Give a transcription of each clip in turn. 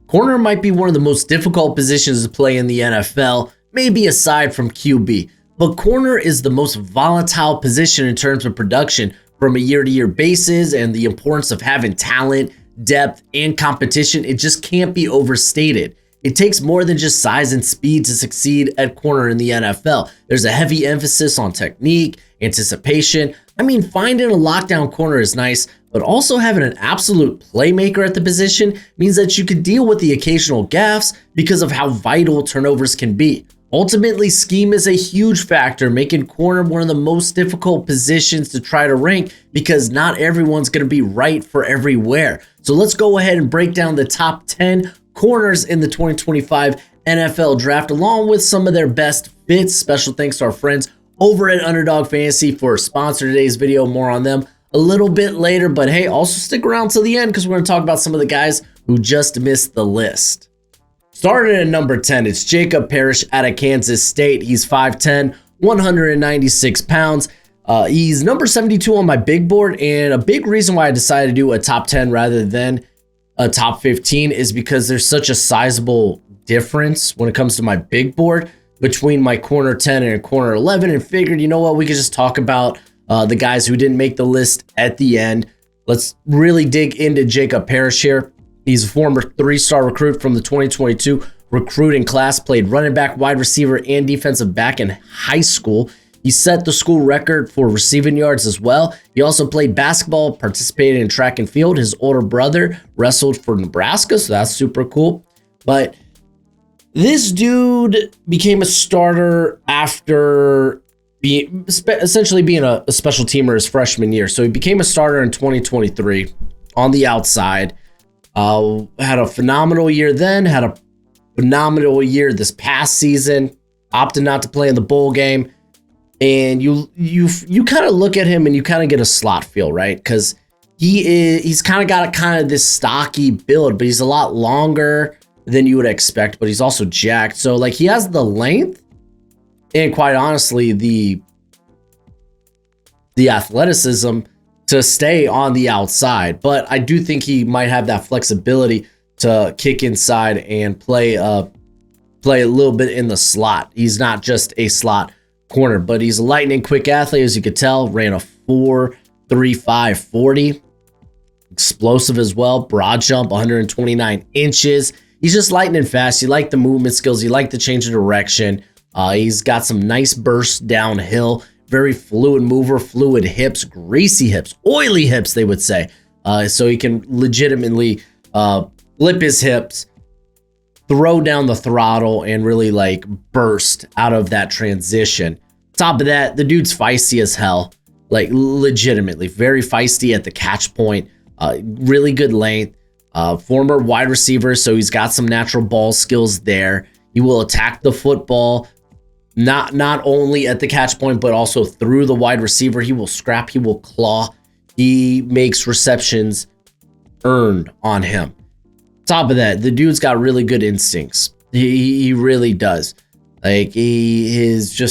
Corner might be one of the most difficult positions to play in the NFL, maybe aside from QB. But corner is the most volatile position in terms of production from a year-to-year basis, and the importance of having talent, depth, and competition, it just can't be overstated. It takes more than just size and speed to succeed at corner in the NFL. There's a heavy emphasis on technique, anticipation. I mean, finding a lockdown corner is nice, but also having an absolute playmaker at the position means that you could deal with the occasional gaffes because of how vital turnovers can be. Ultimately, scheme is a huge factor, making corner one of the most difficult positions to try to rank because not everyone's going to be right for everywhere. So let's go ahead and break down the top 10 corners in the 2025 NFL draft, along with some of their best fits. Special thanks to our friends over at Underdog Fantasy for sponsoring today's video. More on them a little bit later, but hey, also stick around till the end because we're going to talk about some of the guys who just missed the list. Starting at number 10, it's Jacob Parrish out of Kansas State. He's 5'10", 196 pounds. He's number 72 on my big board, and a big reason why I decided to do a top 10 rather than a top 15 is because there's such a sizable difference when it comes to my big board between my corner 10 and corner 11, and figured, you know what, we could just talk about the guys who didn't make the list at the end. Let's really dig into Jacob Parrish here. He's a former 3-star recruit from the 2022 recruiting class, played running back, wide receiver, and defensive back in high school. He set the school record for receiving yards as well. He also played basketball, participated in track and field. His older brother wrestled for Nebraska, so that's super cool. But this dude became a starter after essentially being a special teamer his freshman year. So he became a starter in 2023 on the outside. Had a phenomenal year then, had a phenomenal year this past season, opted not to play in the bowl game. And you kind of look at him and you kind of get a slot feel, right? Because he's kind of got this stocky build, but he's a lot longer than you would expect, but he's also jacked. So like he has the length and quite honestly the athleticism to stay on the outside, but I do think he might have that flexibility to kick inside and play a little bit in the slot. He's not just a slot corner, but he's a lightning quick athlete, as you could tell. Ran a 4.35 40, explosive as well. Broad jump, 129 inches. He's just lightning fast. You like the movement skills. You like the change of direction. He's got some nice bursts downhill. Very fluid mover, fluid hips, greasy hips, oily hips, they would say. So he can legitimately flip his hips, throw down the throttle, and really like burst out of that transition. Top of that, the dude's feisty as hell. Like legitimately, very feisty at the catch point. Really good length. Former wide receiver, so he's got some natural ball skills there. He will attack the football. Not only at the catch point, but also through the wide receiver. He will scrap, he will claw. He makes receptions earned on him. Top of that, the dude's got really good instincts. He really does. Like his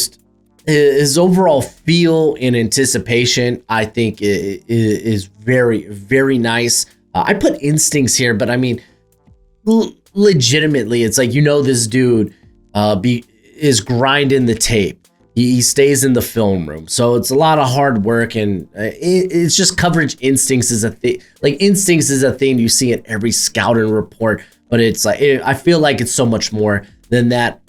overall feel and anticipation, I think is very, very nice. I put instincts here, but I mean, legitimately, it's like, this dude is grinding the tape. He stays in the film room. So it's a lot of hard work, and it's just coverage instincts is a thing. Like instincts is a thing you see in every scouting report, but it's like, I feel like it's so much more than that.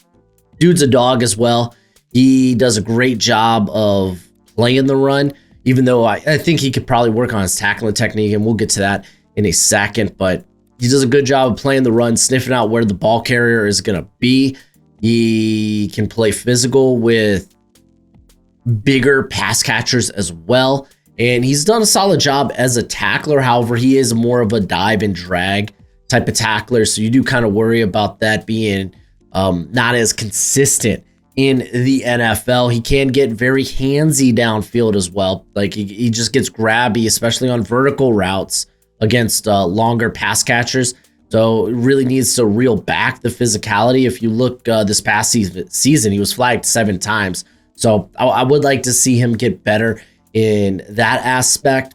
Dude's a dog as well. He does a great job of playing the run, even though I think he could probably work on his tackling technique, and we'll get to that in a second, but he does a good job of playing the run, sniffing out where the ball carrier is going to be. He can play physical with bigger pass catchers as well. And he's done a solid job as a tackler. However, he is more of a dive and drag type of tackler. So you do kind of worry about that being not as consistent in the NFL. He can get very handsy downfield as well. Like he just gets grabby, especially on vertical routes against longer pass catchers. So it really needs to reel back the physicality. If you look this past season, he was flagged 7 times. So I would like to see him get better in that aspect.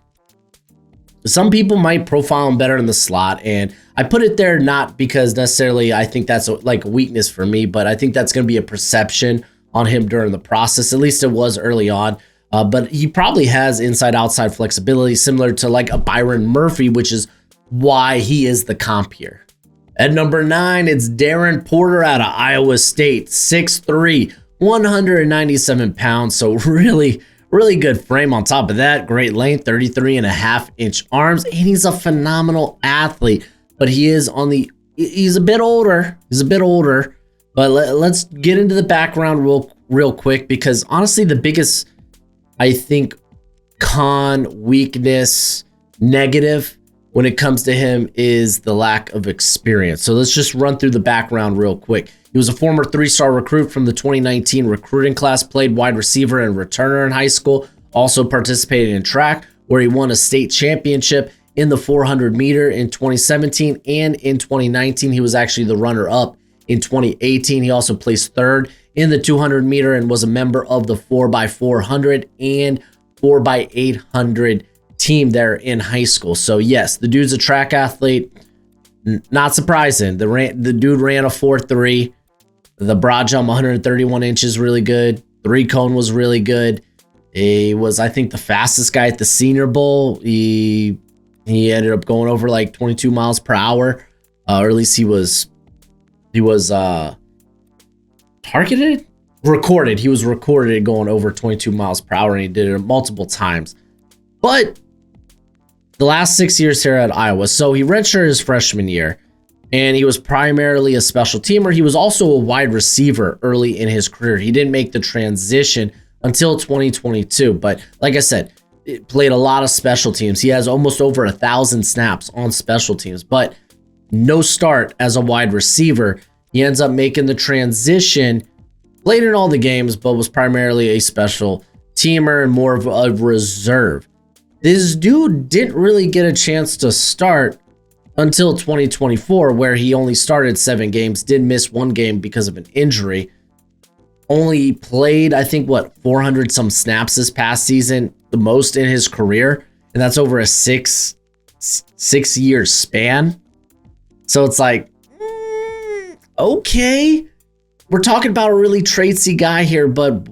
Some people might profile him better in the slot, and I put it there not because necessarily I think that's like a weakness for me, but I think that's going to be a perception on him during the process. At least it was early on. But he probably has inside-outside flexibility similar to like a Byron Murphy, which is why he is the comp here. At number 9, it's Darren Porter out of Iowa State, 6'3", 197 pounds. So really good frame. On top of that, great length, 33.5-inch arms, and he's a phenomenal athlete. But he's a bit older. But let's get into the background real quick, because honestly, the biggest, I think, con, weakness, negative when it comes to him is the lack of experience. So let's just run through the background real quick. He was a former 3-star recruit from the 2019 recruiting class, played wide receiver and returner in high school, also participated in track, where he won a state championship in the 400 meter in 2017, and in 2019, he was actually the runner-up in 2018. He also placed third in the 200 meter and was a member of the 4x400 and 4x800 team there in high school. So yes, the dude's a track athlete. Not surprising. The dude ran a 4.3. The broad jump, 131 inches, really good. 3-cone was really good. He was, I think, the fastest guy at the Senior Bowl. He ended up going over like 22 miles per hour, or at least he was targeted, recorded. He was recorded going over 22 miles per hour, and he did it multiple times. But the last 6 years here at Iowa, so he redshirted his freshman year, and he was primarily a special teamer. He was also a wide receiver early in his career. He didn't make the transition until 2022, but like I said, it played a lot of special teams. He has almost over 1,000 snaps on special teams, but no start as a wide receiver. He ends up making the transition, played in all the games, but was primarily a special teamer and more of a reserve. This dude didn't really get a chance to start until 2024, where he only started 7 games, did miss 1 game because of an injury. Only played, I think, 400 some snaps this past season, the most in his career, and that's over a six year span. So it's like, okay, we're talking about a really tradesy guy here, but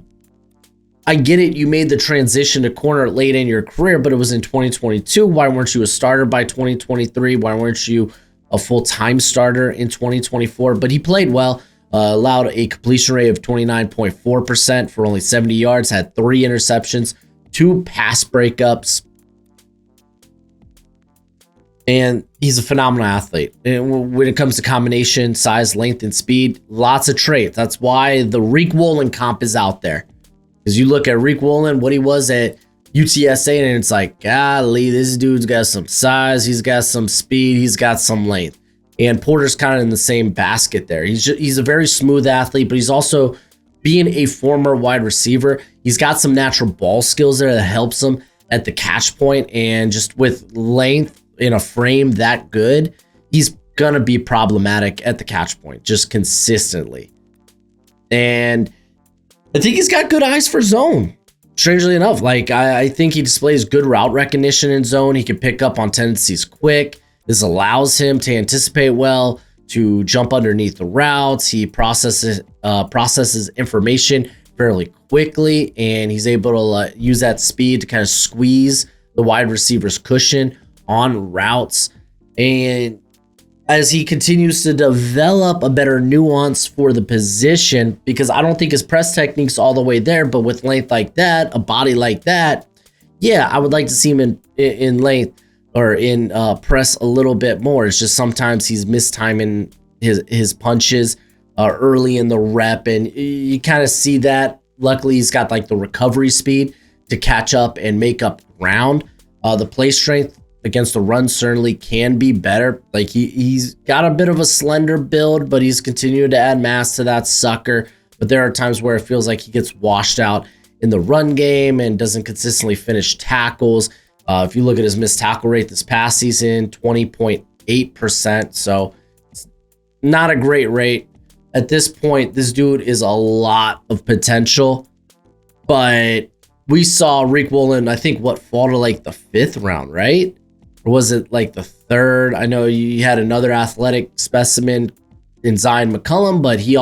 I get it. You made the transition to corner late in your career, but it was in 2022. Why weren't you a starter by 2023? Why weren't you a full-time starter in 2024? But he played well, allowed a completion rate of 29.4% for only 70 yards, had 3 interceptions, 2 pass breakups, and he's a phenomenal athlete. And when it comes to combination, size, length, and speed, lots of traits. That's why the Riq Woolen comp is out there. Because you look at Riq Woolen, what he was at UTSA, and it's like, golly, this dude's got some size, he's got some speed, he's got some length. And Porter's kind of in the same basket there. He's a very smooth athlete, but he's also, being a former wide receiver, he's got some natural ball skills there that helps him at the catch point, and just with length in a frame that good, he's gonna be problematic at the catch point just consistently. And I think he's got good eyes for zone. Strangely enough, like I think he displays good route recognition in zone. He can pick up on tendencies quick. This allows him to anticipate well, to jump underneath the routes. He processes information fairly quickly, and he's able to use that speed to kind of squeeze the wide receiver's cushion on routes. And as he continues to develop a better nuance for the position, because I don't think his press technique's all the way there, but with length like that, a body like that, yeah, I would like to see him in length or in press a little bit more. It's just sometimes he's mistiming his punches early in the rep, and you kind of see that. Luckily, he's got like the recovery speed to catch up and make up ground. The play strength against the run certainly can be better. Like he's got a bit of a slender build, but he's continued to add mass to that sucker. But there are times where it feels like he gets washed out in the run game and doesn't consistently finish tackles. If you look at his missed tackle rate this past season, 20.8%. So it's not a great rate. At this point, this dude is a lot of potential, but we saw Riq Woolen, I think, fall to like the 5th round, right? or was it like the third? I know you had another athletic specimen in Zion McCollum, but he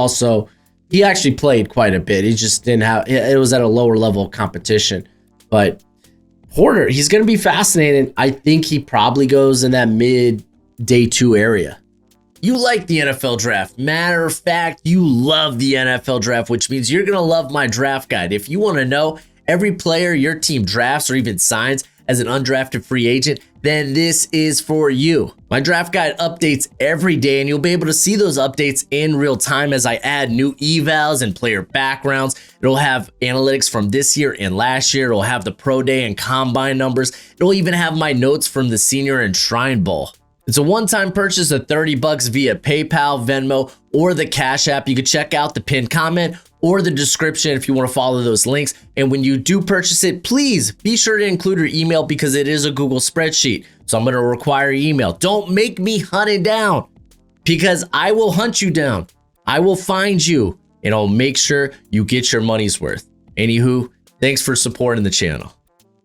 actually played quite a bit. He just didn't have, it was at a lower level of competition. But Porter, he's going to be fascinating. I think he probably goes in that mid day 2 area. You like the NFL draft. Matter of fact, you love the NFL draft, which means you're going to love my draft guide. If you want to know every player your team drafts or even signs as an undrafted free agent, then this is for you. My draft guide updates every day, and you'll be able to see those updates in real time as I add new evals and player backgrounds. It'll have analytics from this year and last year. It'll have the pro day and combine numbers. It'll even have my notes from the Senior and Shrine Bowl. It's a one-time purchase of $30 via PayPal, Venmo, or the Cash App. You can check out the pinned comment or the description if you want to follow those links. And when you do purchase it, please be sure to include your email because it is a Google spreadsheet. So I'm going to require your email. Don't make me hunt it down because I will hunt you down. I will find you and I'll make sure you get your money's worth. Anywho, thanks for supporting the channel.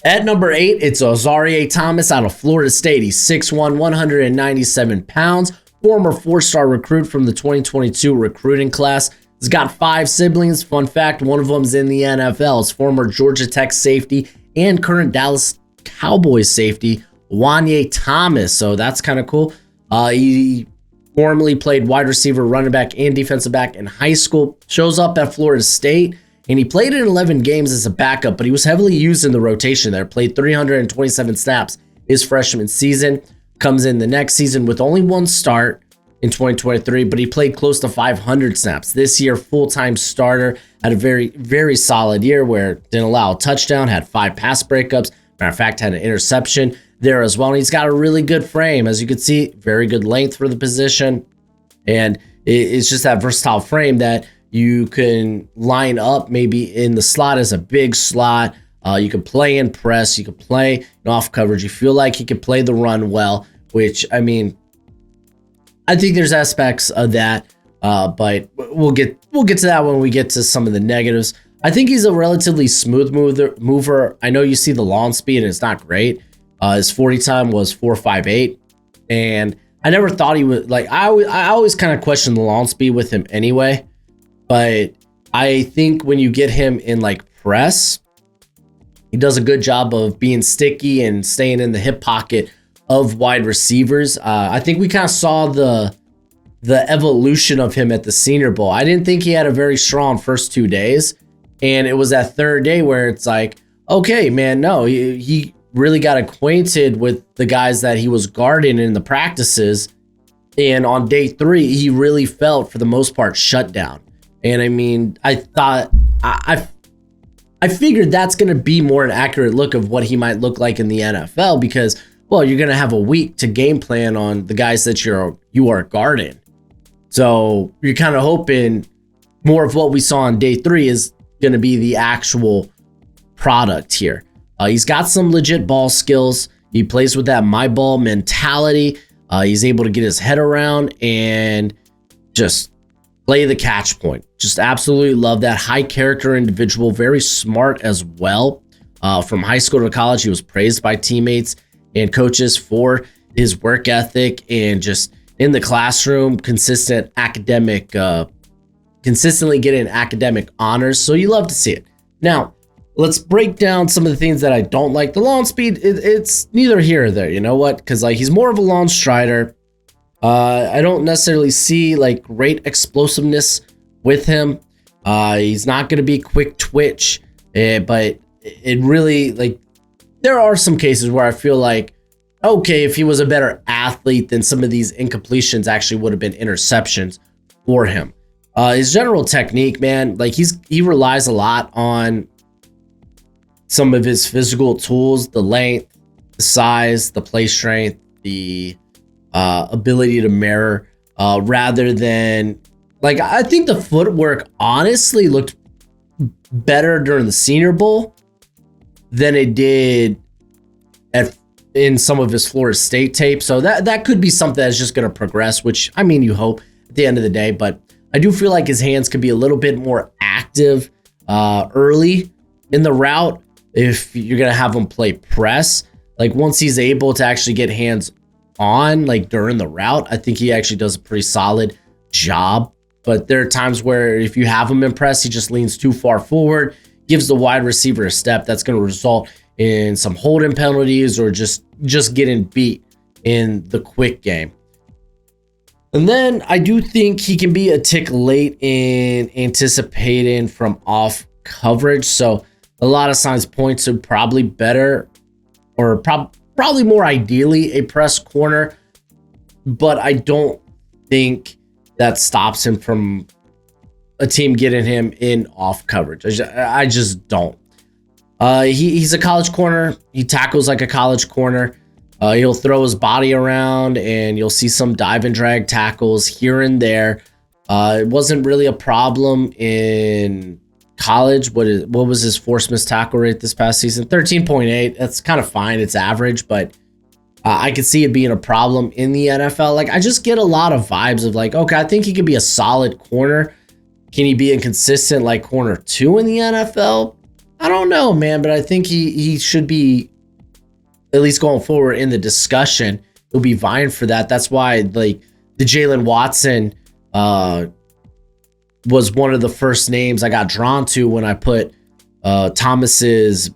At number 8, it's Jahdae Thomas out of Florida State. He's 6'1", 197 pounds, former 4-star recruit from the 2022 recruiting class. He's got 5 siblings. Fun fact, one of them is in the NFL. It's former Georgia Tech safety and current Dallas Cowboys safety, Jahdae Thomas. So that's kind of cool. He formerly played wide receiver, running back, and defensive back in high school. Shows up at Florida State. And he played in 11 games as a backup, but he was heavily used in the rotation there. Played 327 snaps his freshman season. Comes in the next season with only 1 start in 2023, but he played close to 500 snaps. This year, full-time starter, had a very, very solid year where didn't allow a touchdown, had 5 pass breakups. Matter of fact, had an interception there as well. And he's got a really good frame. As you can see, very good length for the position. And it's just that versatile frame that you can line up maybe in the slot as a big slot. You can play in press. You can play in off coverage. You feel like he can play the run well, which, I mean, I think there's aspects of that, but we'll get to that when we get to some of the negatives. I think he's a relatively smooth mover. I know you see the launch speed and it's not great. His 40 time was 4.58, and I never thought he would, like, I always kind of questioned the launch speed with him anyway. But I think when you get him in like press, he does a good job of being sticky and staying in the hip pocket of wide receivers. I think we kind of saw the evolution of him at the Senior Bowl. I didn't think he had a very strong first 2 days. And it was that third day where it's like, okay, man, no, he really got acquainted with the guys that he was guarding in the practices. And on day 3, he really felt, for the most part, shut down. And I mean, I thought, I figured that's going to be more an accurate look of what he might look like in the NFL because, well, you're going to have a week to game plan on the guys that you are guarding. So you're kind of hoping more of what we saw on day 3 is going to be the actual product here. He's got some legit ball skills. He plays with that my ball mentality. He's able to get his head around and just play the catch point. Just absolutely love that. High character individual, very smart as well. From high school to college, he was praised by teammates and coaches for his work ethic and just in the classroom, consistently getting academic honors. So you love to see it. Now, let's break down some of the things that I don't like. The launch speed, it's neither here or there. You know what? Because like he's more of a launch strider. I don't necessarily see like great explosiveness with him. He's not going to be quick twitch, but it really, like, there are some cases where I feel like, okay, if he was a better athlete, then some of these incompletions actually would have been interceptions for him. His general technique, man, like he relies a lot on some of his physical tools, the length, the size, the play strength, the ability to mirror, rather than, like, I think the footwork honestly looked better during the Senior Bowl than it did in some of his Florida State tape. So that could be something that's just going to progress, which, I mean, you hope at the end of the day, but I do feel like his hands could be a little bit more active early in the route if you're going to have him play press. Like once he's able to actually get hands on, like during the route, I think he actually does a pretty solid job. But there are times where if you have him impressed, he just leans too far forward, gives the wide receiver a step. That's going to result in some holding penalties or just getting beat in the quick game. And then I do think he can be a tick late in anticipating from off coverage. So a lot of signs point to probably better or probably more ideally a press corner. But I don't think that stops him from a team getting him in off coverage. I just don't. He's a college corner. He tackles like a college corner. He'll throw his body around and you'll see some dive and drag tackles here and there. It wasn't really a problem in college. What was his forced missed tackle rate this past season? 13.8. That's kind of fine. It's average, but I could see it being a problem in the NFL. Like I just get a lot of vibes of like, okay, I think he could be a solid corner. Can he be inconsistent like corner 2 in the NFL? I don't know, man, but I think he should be at least going forward in the discussion. He'll be vying for that. That's why like the Jalen Watson was one of the first names I got drawn to when I put Thomas's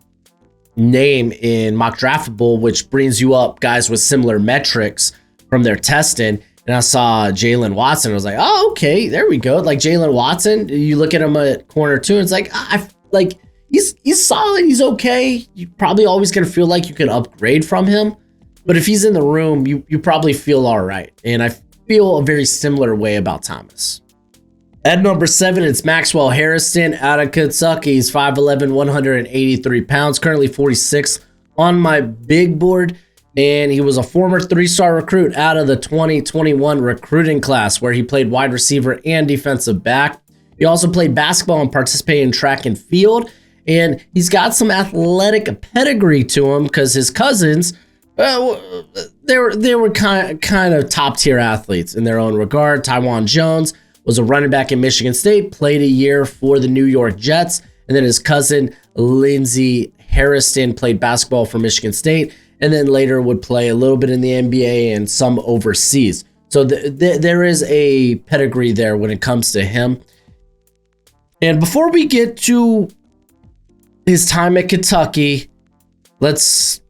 name in Mock Draftable, which brings you up guys with similar metrics from their testing. And I saw Jalen Watson. I was like, oh, okay, there we go. Like Jalen Watson, you look at him at corner 2, and it's like, he's solid. He's okay. You're probably always going to feel like you can upgrade from him. But if he's in the room, you probably feel all right. And I feel a very similar way about Thomas. At number 7, it's Maxwell Harrison out of Kentucky. He's 5'11", 183 pounds, currently 46 on my big board. And he was a former 3-star recruit out of the 2021 recruiting class where he played wide receiver and defensive back. He also played basketball and participated in track and field. And he's got some athletic pedigree to him because his cousins, they were kind of top tier athletes in their own regard. Tywan Jones was a running back in Michigan State, played a year for the New York Jets. And then his cousin, Lindsey Harrison, played basketball for Michigan State and then later would play a little bit in the NBA and some overseas. So there is a pedigree there when it comes to him. And before we get to his time at Kentucky, let's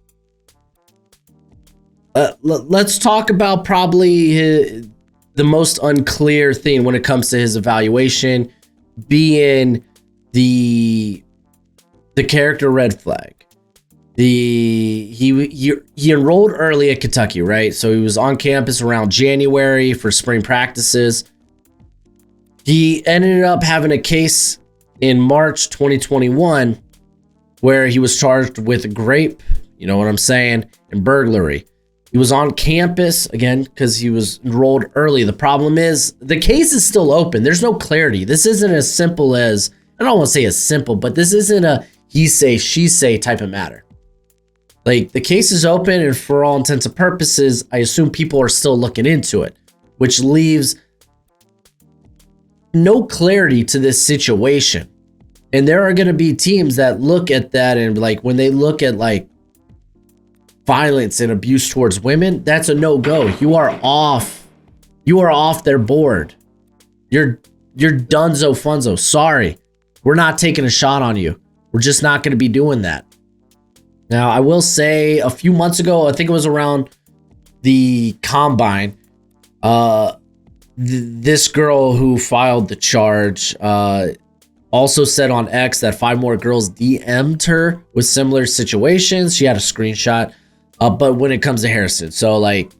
talk about probably the most unclear thing when it comes to his evaluation being the character red flag. He enrolled early at Kentucky, right? So he was on campus around January for spring practices. He ended up having a case in March 2021 where he was charged with grape, you know what I'm saying, and burglary. He was on campus, again, because he was enrolled early. The problem is the case is still open. There's no clarity. This isn't as simple as, I don't want to say as simple, but this isn't a he say, she say type of matter. Like the case is open and for all intents and purposes, I assume people are still looking into it, which leaves no clarity to this situation. And there are going to be teams that look at that and like when they look at like violence and abuse towards women, that's a no-go. You are off their board. You're dunzo funzo. Sorry. We're not taking a shot on you. We're just not going to be doing that. Now, I will say a few months ago, I think it was around the combine, this girl who filed the charge also said on X that 5 more girls DM'd her with similar situations. She had a screenshot. But when it comes to Harrison, so like,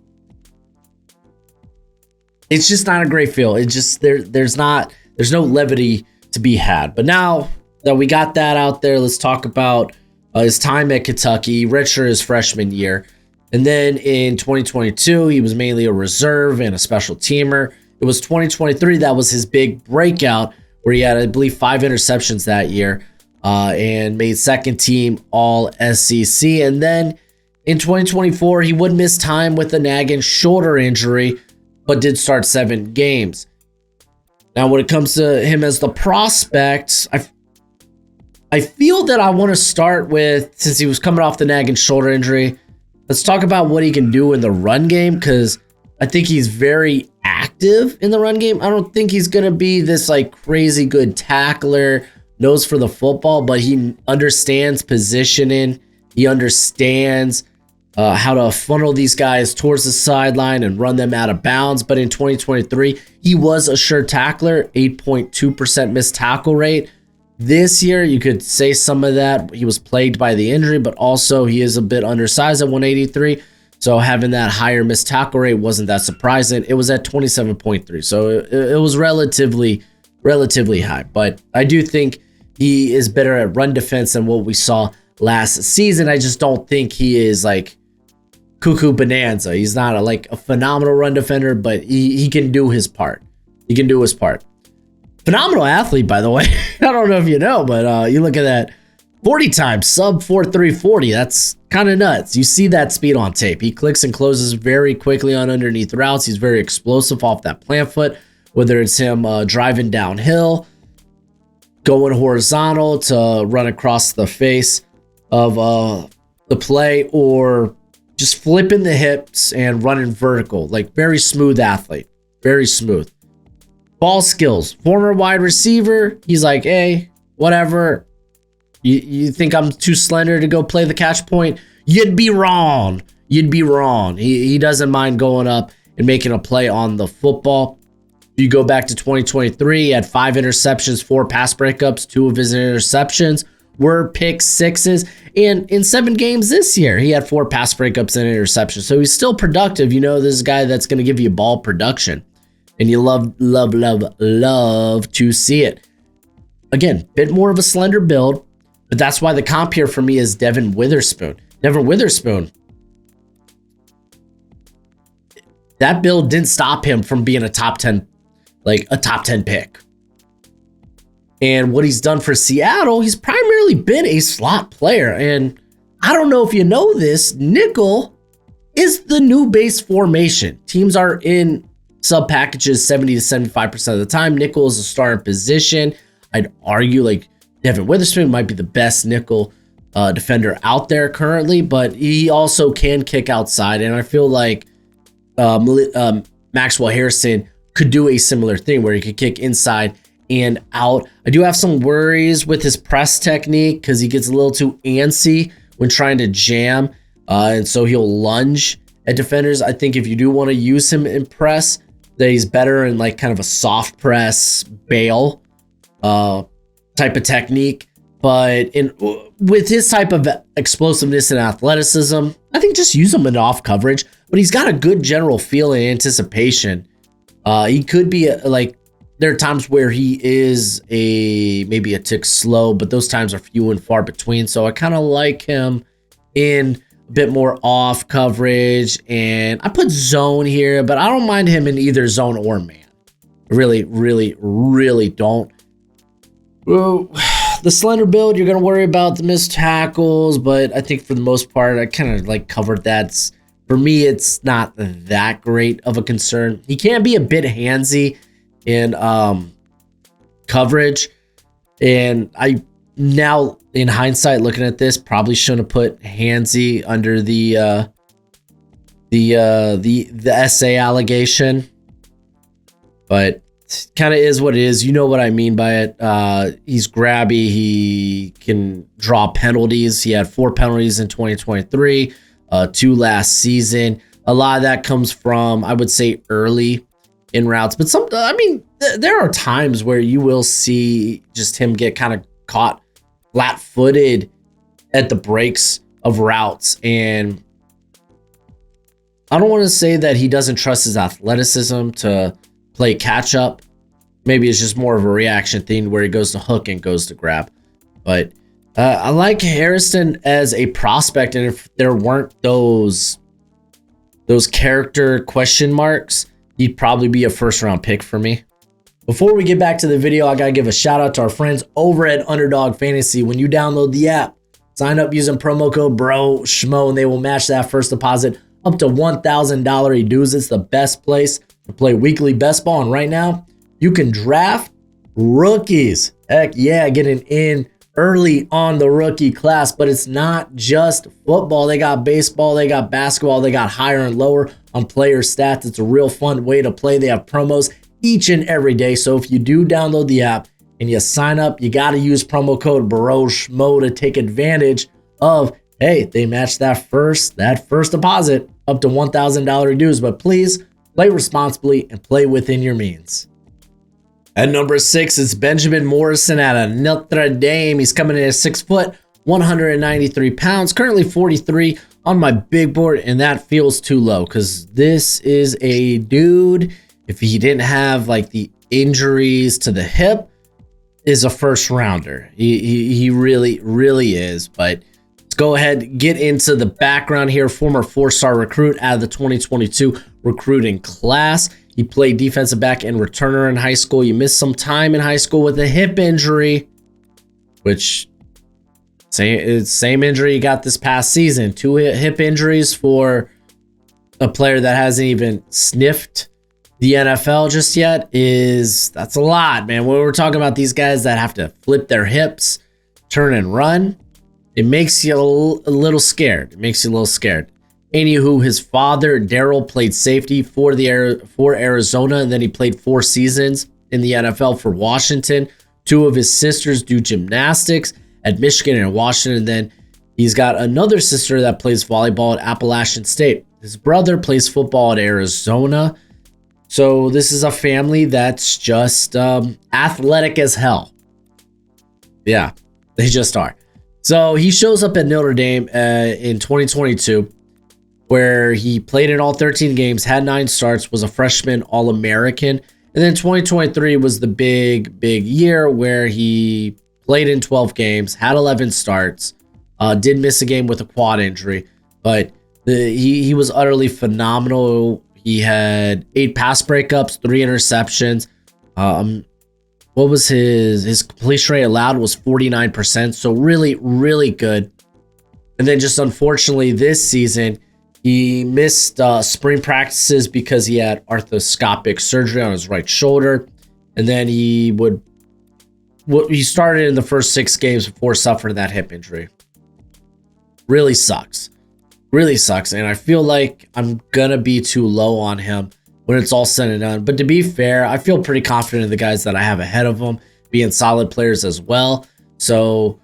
it's just not a great feel. It just, there's no levity to be had. But now that we got that out there, let's talk about his time at Kentucky, redshirt his freshman year. And then in 2022, he was mainly a reserve and a special teamer. It was 2023 that was his big breakout where he had, I believe, 5 interceptions that year and made second team all SEC. And then in 2024, he would miss time with a nagging shoulder injury, but did start 7 games. Now, when it comes to him as the prospect, I feel that I want to start with, since he was coming off the nagging shoulder injury, Let's talk about what he can do in the run game, because I think he's very active in the run game. I don't think he's going to be this like crazy good tackler, knows for the football, but he understands positioning. He understands how to funnel these guys towards the sideline and run them out of bounds. But in 2023, he was a sure tackler, 8.2% missed tackle rate. This year, you could say some of that. He was plagued by the injury, but also he is a bit undersized at 183. So having that higher missed tackle rate wasn't that surprising. It was at 27.3. So it was relatively high. But I do think he is better at run defense than what we saw last season. I just don't think he is like cuckoo bonanza. He's not a phenomenal run defender, but he can do his part. He can do his part. Phenomenal athlete, by the way. I don't know if you know, but you look at that 40 times, sub 4.340. That's kind of nuts. You see that speed on tape. He clicks and closes very quickly on underneath routes. He's very explosive off that plant foot, whether it's him driving downhill, going horizontal to run across the face of the play, or just flipping the hips and running vertical. Like, very smooth athlete. Very smooth. Ball skills. Former wide receiver. He's like, hey, whatever. You think I'm too slender to go play the catch point? You'd be wrong. You'd be wrong. He doesn't mind going up and making a play on the football. You go back to 2023, he had 5 interceptions, 4 pass breakups. 2 of his interceptions were pick sixes. And in 7 games this year, he had 4 pass breakups and interceptions. So he's still productive. You know, this is a guy that's going to give you ball production. And you love to see it. Again, bit more of a slender build, but that's why the comp here for me is Devin Witherspoon. Devin Witherspoon, that build didn't stop him from being a top 10 pick. And what he's done for Seattle, he's primarily been a slot player. And I don't know if you know this, nickel is the new base formation. Teams are in sub packages 70 to 75% of the time. Nickel is a starting position. I'd argue like Devin Witherspoon might be the best nickel defender out there currently, but he also can kick outside. And I feel like Maxwell Harrison could do a similar thing where he could kick inside and out. I do have some worries with his press technique because he gets a little too antsy when trying to jam. And so he'll lunge at defenders. I think if you do want to use him in press, that he's better in like kind of a soft press bail type of technique. But with his type of explosiveness and athleticism, I think just use him in off coverage. But he's got a good general feel and anticipation. He could be there are times where he is maybe a tick slow, but those times are few and far between. So I kind of like him in a bit more off coverage. And I put zone here, but I don't mind him in either zone or man. Really don't. Well, the slender build, you're going to worry about the missed tackles, but I think for the most part, I kind of covered that. For me, it's not that great of a concern. He can be a bit handsy in coverage, and I now in hindsight looking at this probably shouldn't have put handsy under the essay allegation, but kind of is what it is. You know what I mean by it. He's grabby. He can draw penalties. He had 4 penalties in 2023, 2 last season. A lot of that comes from, I would say, early in routes, but there are times where you will see just him get kind of caught flat-footed at the breaks of routes. And I don't want to say that he doesn't trust his athleticism to play catch up. Maybe it's just more of a reaction thing where he goes to hook and goes to grab. But I like Harrison as a prospect, and if there weren't those character question marks, he'd probably be a first-round pick for me. Before we get back to the video, I got to give a shout-out to our friends over at Underdog Fantasy. When you download the app, sign up using promo code BROSHMO, and they will match that first deposit up to $1,000 dues. It's the best place to play weekly best ball, and right now, you can draft rookies. Heck yeah, get an in early on the rookie class, but it's not just football. They got baseball, they got basketball, they got higher and lower on player stats. It's a real fun way to play. They have promos each and every day. So if you do download the app and you sign up, you got to use promo code Broshmo to take advantage of, hey, they match that first deposit up to $1,000 dues. But please play responsibly and play within your means. At number 6 is Benjamin Morrison out of Notre Dame. He's coming in at 6 foot, 193 pounds, currently 43 on my big board, and that feels too low because this is a dude, if he didn't have like the injuries to the hip, is a first rounder. He really, really is. But let's go ahead and get into the background here. Former 4-star recruit out of the 2022 recruiting class. He played defensive back and returner in high school. You missed some time in high school with a hip injury, which same injury you got this past season. 2 hip injuries for a player that hasn't even sniffed the NFL just yet that's a lot, man. When we're talking about these guys that have to flip their hips, turn and run, it makes you a little scared. Anywho, his father, Daryl, played safety for Arizona, and then he played 4 seasons in the NFL for Washington. 2 of his sisters do gymnastics at Michigan and Washington. And then he's got another sister that plays volleyball at Appalachian State. His brother plays football at Arizona. So this is a family that's just athletic as hell. Yeah, they just are. So he shows up at Notre Dame in 2022, where he played in all 13 games, had 9 starts, was a freshman All-American. And then 2023 was the big year where he played in 12 games, had 11 starts, did miss a game with a quad injury, but he was utterly phenomenal. He had 8 pass breakups, 3 interceptions. What was his completion rate allowed was 49%. So really, really good. And then just unfortunately this season, he missed spring practices because he had arthroscopic surgery on his right shoulder. And then he started in the first 6 games before suffering that hip injury. Really sucks. And I feel like I'm going to be too low on him when it's all said and done. But to be fair, I feel pretty confident in the guys that I have ahead of him being solid players as well. So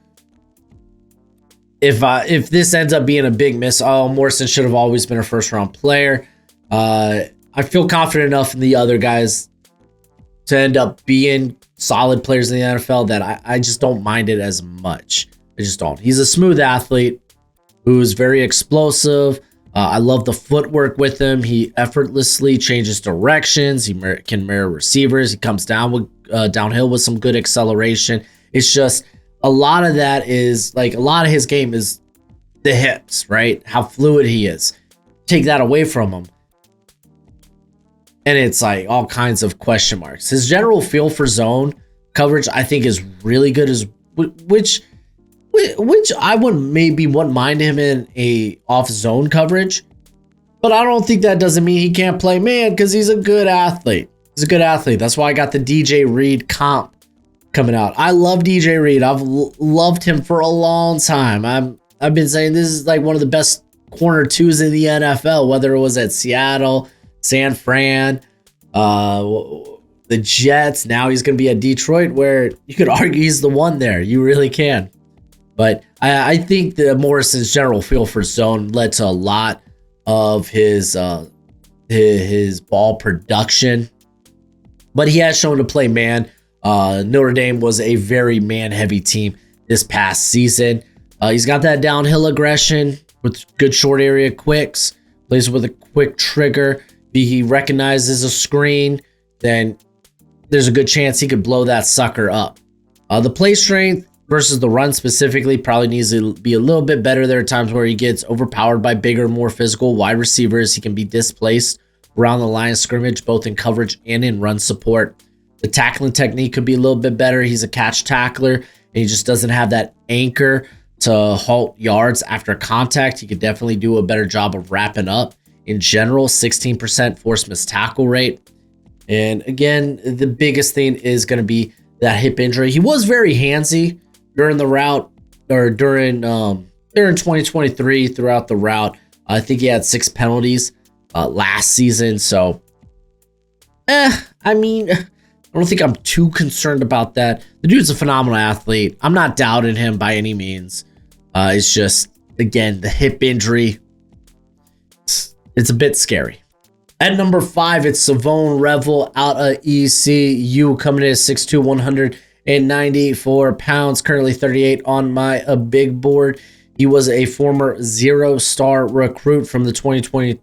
if this ends up being a big miss, Morrison should have always been a first-round player. I feel confident enough in the other guys to end up being solid players in the NFL that I just don't mind it as much. I just don't. He's a smooth athlete who's very explosive. I love the footwork with him. He effortlessly changes directions. He can mirror receivers. He comes downhill with some good acceleration. It's just a lot of that is like a lot of his game is the hips, right? How fluid he is. Take that away from him, and it's like all kinds of question marks. His general feel for zone coverage, I think, is really good, which I wouldn't mind him in a off zone coverage, but I don't think that doesn't mean he can't play man, because he's a good athlete. That's why I got the DJ Reed comp coming out. I love DJ Reed. I've loved him for a long time. I've been saying this is like one of the best corner 2s in the NFL, whether it was at Seattle, San Fran, the Jets. Now he's going to be at Detroit, where you could argue he's the one there. You really can. But I think that Morrison's general feel for zone led to a lot of his ball production. But he has shown to play man. Notre Dame was a very man-heavy team this past season. He's got that downhill aggression with good short area quicks. Plays with a quick trigger. If he recognizes a screen, then there's a good chance he could blow that sucker up. The play strength versus the run specifically probably needs to be a little bit better. There are times where he gets overpowered by bigger, more physical wide receivers. He can be displaced around the line of scrimmage, both in coverage and in run support. The tackling technique could be a little bit better. He's a catch tackler, and he just doesn't have that anchor to halt yards after contact. He could definitely do a better job of wrapping up. In general, 16% forced missed tackle rate. And again, the biggest thing is going to be that hip injury. He was very handsy during the route, or during 2023 throughout the route. I think he had 6 penalties last season. So, I mean, I don't think I'm too concerned about that. The dude's a phenomenal athlete. I'm not doubting him by any means. It's just, again, the hip injury. It's a bit scary. At number 5, it's Savone Revel out of ECU, coming in at 6'2", 194 pounds, currently 38 on my big board. He was a former 0-star recruit from the 2020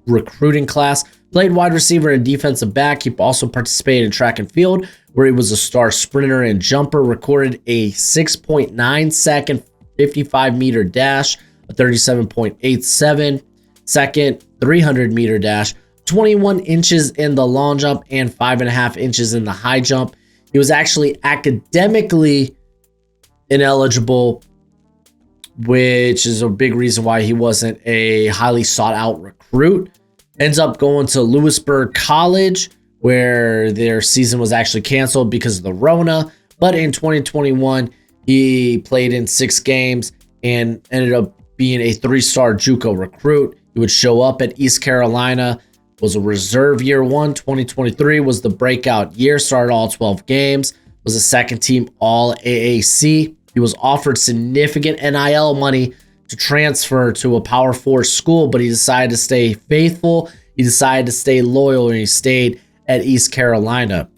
recruiting class. Played wide receiver and defensive back. He also participated in track and field, where he was a star sprinter and jumper. Recorded a 6.9 second 55-meter dash, a 37.87 second 300-meter dash, 21 inches in the long jump, and 5.5 inches in the high jump. He was actually academically ineligible, which is a big reason why he wasn't a highly sought out recruit. Ends up going to Lewisburg College, where their season was actually canceled because of the Rona. But in 2021, he played in 6 games and ended up being a 3-star JUCO recruit. He would show up at East Carolina, was a reserve year 1. 2023 was the breakout year, started all 12 games, was a second team all AAC. He was offered significant NIL money to transfer to a Power 4 school, but he decided to stay faithful. He decided to stay loyal, and he stayed at East Carolina.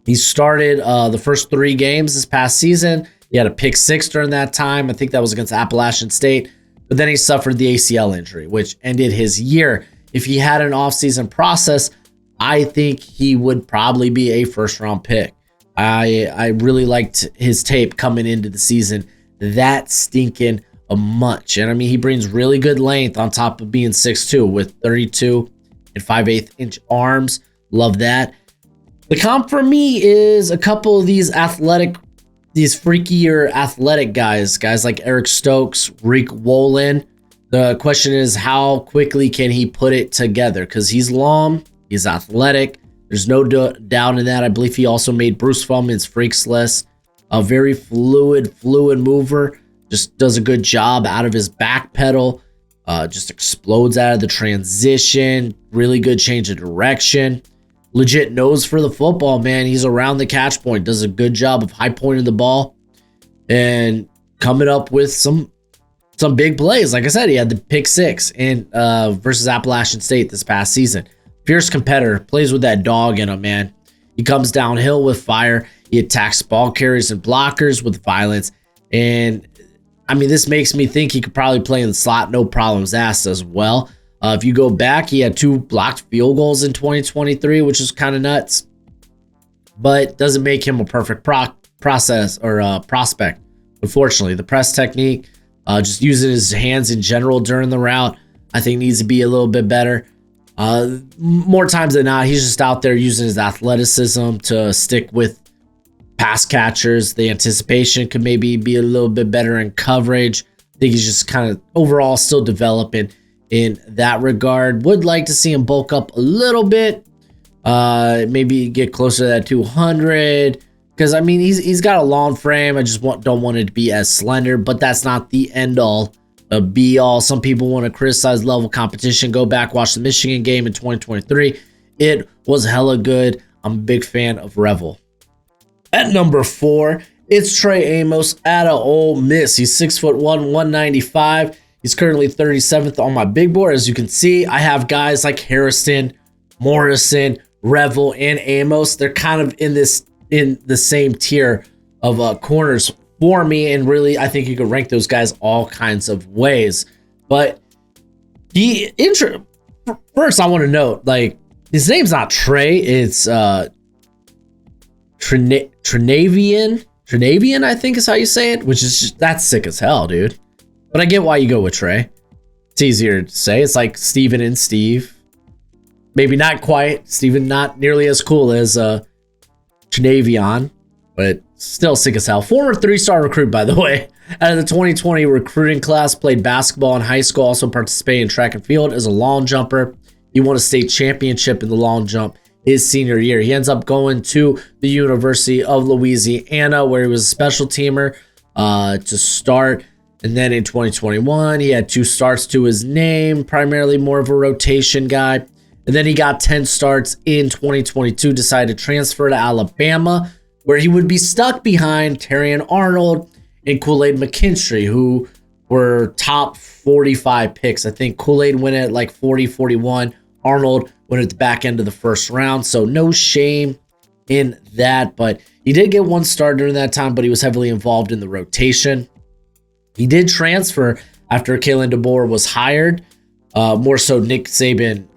He started the first 3 games this past season. He had a pick 6 during that time. I think that was against Appalachian State. But then he suffered the ACL injury, which ended his year. If he had an offseason process, I think he would probably be a first-round pick. I really liked his tape coming into the season that stinking much. And I mean, he brings really good length on top of being 6'2", with 32 and 5/8 inch arms. Love that. The comp for me is a couple of these freakier athletic guys like Eric Stokes, Reek Wolin. The question is, how quickly can he put it together? Because he's long, he's athletic. There's no doubt in that. I believe he also made Bruce Feldman's Freaks list. A very fluid mover. Just does a good job out of his back pedal. Just explodes out of the transition. Really good change of direction. Legit nose for the football, man. He's around the catch point. Does a good job of high pointing the ball and coming up with some big plays. Like I said, he had the pick 6 in versus Appalachian State this past season. Fierce competitor, plays with that dog in him, man. He comes downhill with fire. He attacks ball carriers and blockers with violence. And I mean, this makes me think he could probably play in the slot, no problems asked as well. If you go back, he had 2 blocked field goals in 2023, which is kind of nuts. But doesn't make him a perfect prospect. Unfortunately, the press technique, just using his hands in general during the route, I think needs to be a little bit better. More times than not, he's just out there using his athleticism to stick with pass catchers. The anticipation could maybe be a little bit better in coverage. I think he's just kind of overall still developing in that regard. Would like to see him bulk up a little bit. Maybe get closer to that 200. Because, I mean, he's got a long frame. I just don't want it to be as slender. But that's not the end-all, be-all. Some people want to criticize level competition. Go back, watch the Michigan game in 2023. It was hella good. I'm a big fan of Revel. At number 4, it's Trey Amos out of Ole Miss. He's 6'1", 195. He's currently 37th on my big board. As you can see, I have guys like Harrison, Morrison, Revel, and Amos. They're kind of in the same tier of corners for me, and really, I think you could rank those guys all kinds of ways. But first, I want to note, like, his name's not Trey. It's Trinavian, I think is how you say it, which is just, that's sick as hell, dude. But I get why you go with Trey. It's easier to say. It's like Steven and Steve. Maybe not quite. Steven not nearly as cool as Trinavian, but still sick as hell. Former 3-star recruit, by the way. Out of the 2020 recruiting class, played basketball in high school, also participated in track and field as a long jumper. He won a state championship in the long jump his senior year. He ends up going to the University of Louisiana, where he was a special teamer. to start. And then in 2021, he had 2 starts to his name, primarily more of a rotation guy. And then he got 10 starts in 2022, decided to transfer to Alabama, where he would be stuck behind Terrion Arnold and Kool-Aid McKinstry, who were top 45 picks. I think Kool-Aid went at like 40, 41. Arnold went at the back end of the first round. So no shame in that. But he did get 1 start during that time, but he was heavily involved in the rotation. He did transfer after Kalen DeBoer was hired. More so Nick Saban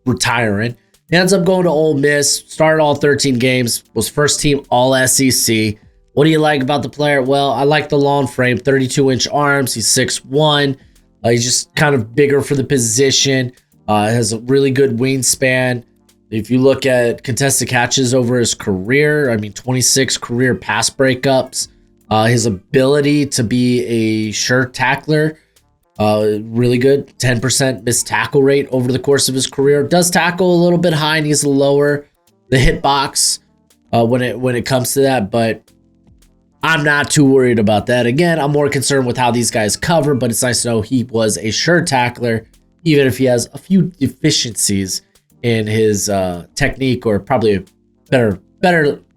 retiring. He ends up going to Ole Miss, started all 13 games, was first team all SEC. What do you like about the player? Well, I like the long frame, 32-inch arms. He's 6'1". He's just kind of bigger for the position. Has a really good wingspan. If you look at contested catches over his career, 26 career pass breakups. His ability to be a sure tackler, really good. 10% missed tackle rate over the course of his career. Does tackle a little bit high, needs to lower the hitbox when it comes to that, but I'm not too worried about that. Again, I'm more concerned with how these guys cover, but it's nice to know he was a sure tackler, even if he has a few deficiencies in his technique, or probably a better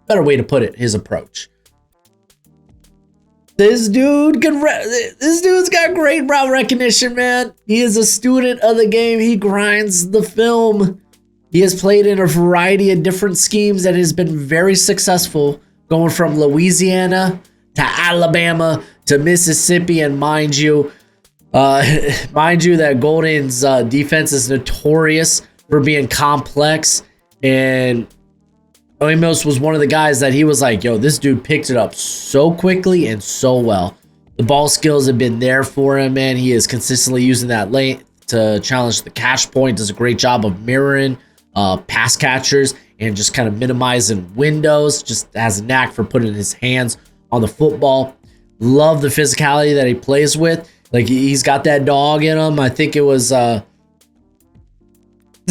way to put it, his approach. This dude's got great route recognition, man. He is a student of the game. He grinds the film. He has played in a variety of different schemes that has been very successful, going from Louisiana to Alabama to Mississippi. And mind you that Golden's defense is notorious for being complex. And Amos was one of the guys that he was like, yo, this dude picked it up so quickly and so well. The ball skills have been there for him, man. He is consistently using that lane to challenge the catch point. Does a great job of mirroring pass catchers and just kind of minimizing windows. Just has a knack for putting his hands on the football. Love the physicality that he plays with. Like, he's got that dog in him. I think it was, is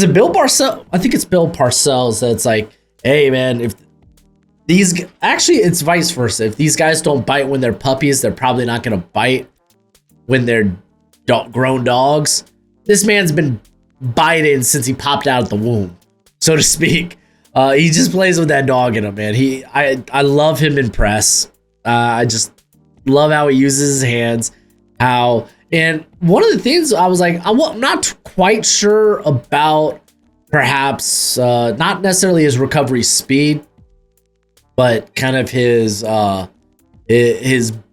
it Bill Parcells? I think it's Bill Parcells that's like, hey, man, actually, it's vice versa. If these guys don't bite when they're puppies, they're probably not going to bite when they're grown dogs. This man's been biting since he popped out of the womb, so to speak. He just plays with that dog in him, man. I love him in press. I just love how he uses his hands. And one of the things I was like, I'm not quite sure about. Perhaps not necessarily his recovery speed, but kind of his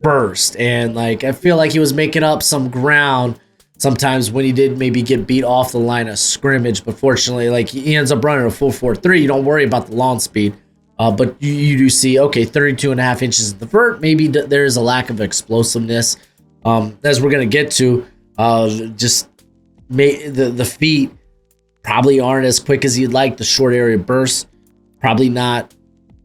burst. And like, I feel like he was making up some ground sometimes when he did maybe get beat off the line of scrimmage. But fortunately, like, he ends up running a full 4.3. You don't worry about the lawn speed, but you do see, okay, 32.5 inches in the vert. Maybe there is a lack of explosiveness, as we're gonna get to. Just the feet probably aren't as quick as you'd like. The short area bursts, probably not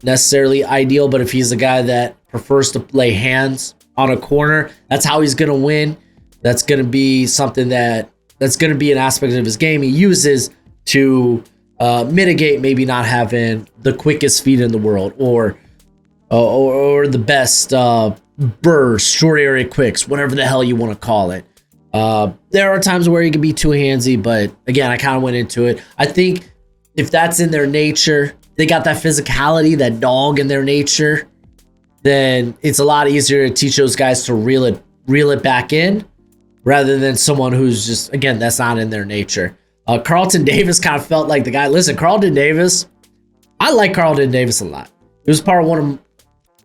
necessarily ideal, but if he's a guy that prefers to lay hands on a corner, that's how he's going to win. That's going to be something that's going to be an aspect of his game he uses to mitigate maybe not having the quickest feet in the world, or the best burst, short area quicks, whatever the hell you want to call it. There are times where he can be too handsy, but again, I kind of went into it. I think if that's in their nature, they got that physicality, that dog in their nature, then it's a lot easier to teach those guys to reel it back in, rather than someone who's just, again, that's not in their nature. Carlton Davis kind of felt like the guy. Listen, Carlton Davis, I like Carlton Davis a lot. He was part of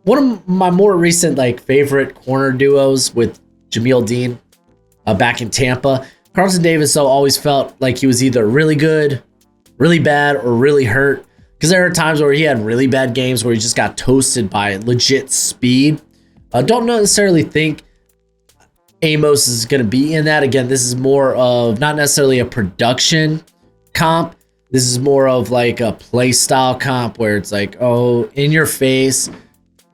one of my more recent like favorite corner duos with Jameel Dean. Back in Tampa. Carlton Davis, though, always felt like he was either really good, really bad, or really hurt. Because there are times where he had really bad games where he just got toasted by legit speed. Don't necessarily think Amos is going to be in that. Again, this is more of not necessarily a production comp. This is more of like a play style comp where it's like, oh, in your face,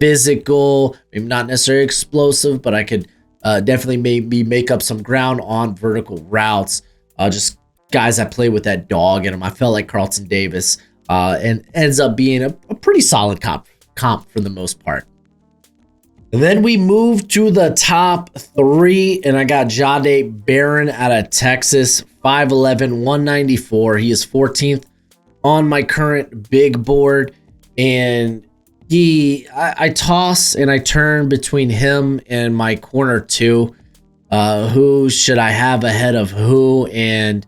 physical, maybe not necessarily explosive, but I could definitely maybe make up some ground on vertical routes. Just guys that play with that dog in them. I felt like Carlton Davis and ends up being a pretty solid comp for the most part. And then we move to the top 3, and I got Jahdae Barron out of Texas, 5'11", 194. He is 14th on my current big board, and I toss and I turn between him and my corner 2. Who should I have ahead of who? And